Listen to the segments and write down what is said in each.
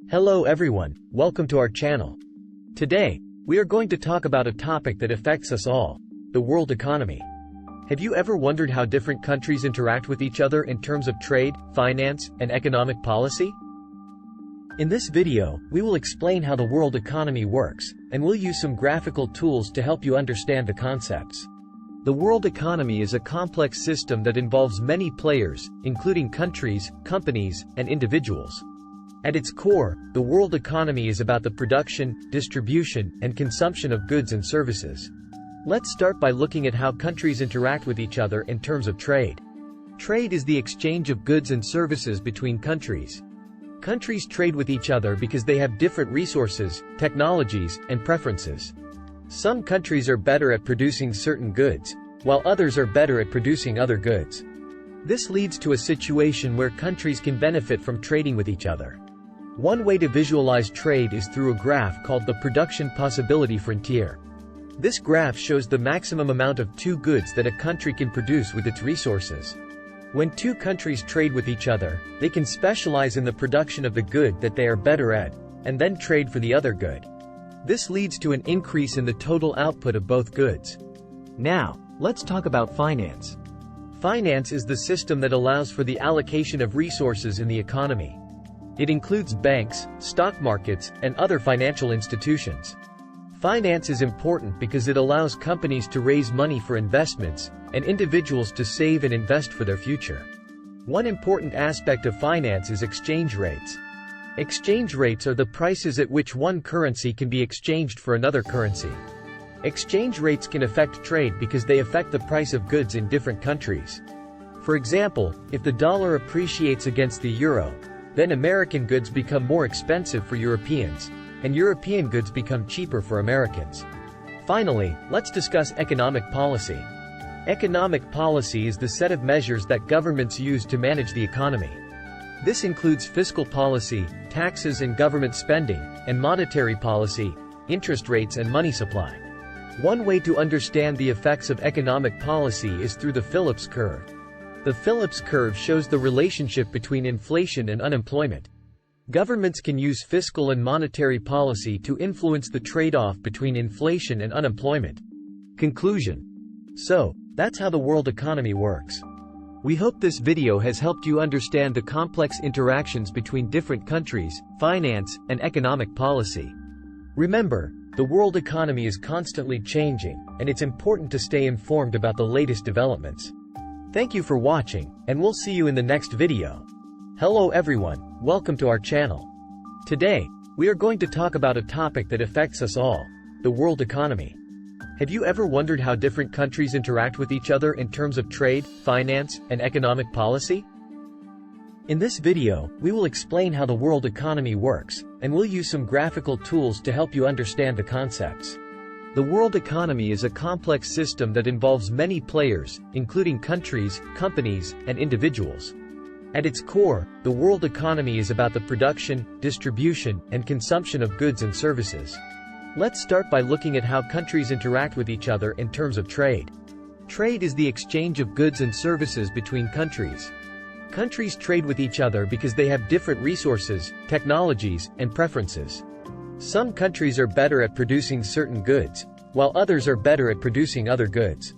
Hello everyone, welcome to our channel. Today, we are going to talk about a topic that affects us all, the world economy. Have you ever wondered how different countries interact with each other in terms of trade, finance, and economic policy? In this video, we will explain how the world economy works, and we'll use some graphical tools to help you understand the concepts. The world economy is a complex system that involves many players, including countries, companies, and individuals. At its core, the world economy is about the production, distribution, and consumption of goods and services. Let's start by looking at how countries interact with each other in terms of trade. Trade is the exchange of goods and services between countries. Countries trade with each other because they have different resources, technologies, and preferences. Some countries are better at producing certain goods, while others are better at producing other goods. This leads to a situation where countries can benefit from trading with each other. One way to visualize trade is through a graph called the production possibility frontier. This graph shows the maximum amount of two goods that a country can produce with its resources. When two countries trade with each other, they can specialize in the production of the good that they are better at, and then trade for the other good. This leads to an increase in the total output of both goods. Now, let's talk about finance. Finance is the system that allows for the allocation of resources in the economy. It includes banks, stock markets, and other financial institutions. Finance is important because it allows companies to raise money for investments, and individuals to save and invest for their future. One important aspect of finance is exchange rates. Exchange rates are the prices at which one currency can be exchanged for another currency. Exchange rates can affect trade because they affect the price of goods in different countries. For example, if the dollar appreciates against the euro, then American goods become more expensive for Europeans, and European goods become cheaper for Americans. Finally, let's discuss economic policy. Economic policy is the set of measures that governments use to manage the economy. This includes fiscal policy, taxes and government spending, and monetary policy, interest rates and money supply. One way to understand the effects of economic policy is through the Phillips curve. The Phillips curve shows the relationship between inflation and unemployment. Governments can use fiscal and monetary policy to influence the trade-off between inflation and unemployment. Conclusion. So, that's how the world economy works. We hope this video has helped you understand the complex interactions between different countries, finance, and economic policy. Remember, the world economy is constantly changing, and it's important to stay informed about the latest developments. Thank you for watching, and we'll see you in the next video. Hello everyone, welcome to our channel. Today, we are going to talk about a topic that affects us all, the world economy. Have you ever wondered how different countries interact with each other in terms of trade, finance, and economic policy? In this video, we will explain how the world economy works, and we'll use some graphical tools to help you understand the concepts. The world economy is a complex system that involves many players, including countries, companies, and individuals. At its core, the world economy is about the production, distribution, and consumption of goods and services. Let's start by looking at how countries interact with each other in terms of trade. Trade is the exchange of goods and services between countries. Countries trade with each other because they have different resources, technologies, and preferences. Some countries are better at producing certain goods, while others are better at producing other goods.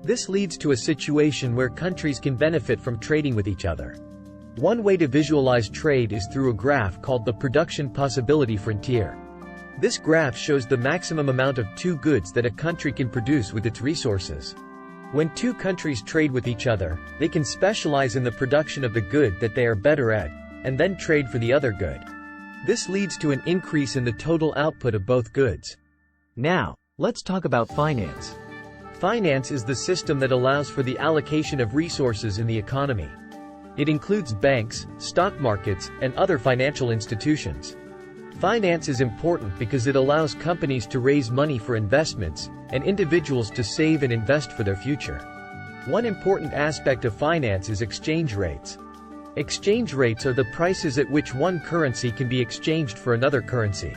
This leads to a situation where countries can benefit from trading with each other. One way to visualize trade is through a graph called the production possibility frontier. This graph shows the maximum amount of two goods that a country can produce with its resources. When two countries trade with each other, they can specialize in the production of the good that they are better at, and then trade for the other good. This leads to an increase in the total output of both goods. Now, let's talk about finance. Finance is the system that allows for the allocation of resources in the economy. It includes banks, stock markets, and other financial institutions. Finance is important because it allows companies to raise money for investments, and individuals to save and invest for their future. One important aspect of finance is exchange rates. Exchange rates are the prices at which one currency can be exchanged for another currency.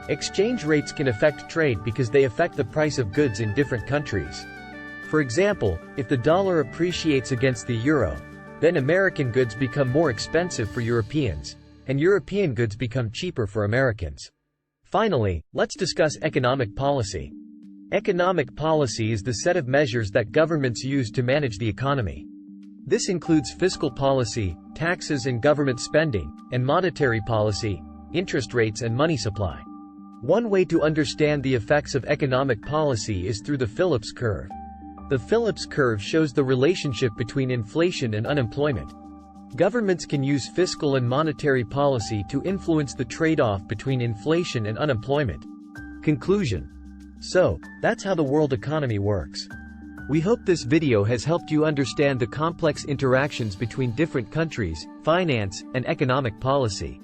Exchange rates can affect trade because they affect the price of goods in different countries. For example, if the dollar appreciates against the euro, then American goods become more expensive for Europeans, and European goods become cheaper for Americans. Finally, let's discuss economic policy. Economic policy is the set of measures that governments use to manage the economy. This includes fiscal policy, taxes and government spending, and monetary policy, interest rates and money supply. One way to understand the effects of economic policy is through the Phillips curve. The Phillips curve shows the relationship between inflation and unemployment. Governments can use fiscal and monetary policy to influence the trade-off between inflation and unemployment. Conclusion. So, that's how the world economy works. We hope this video has helped you understand the complex interactions between different countries, finance, and economic policy.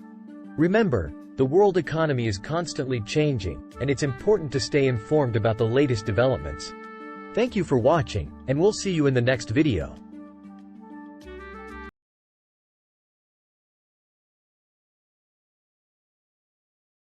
Remember, the world economy is constantly changing, and it's important to stay informed about the latest developments. Thank you for watching, and we'll see you in the next video.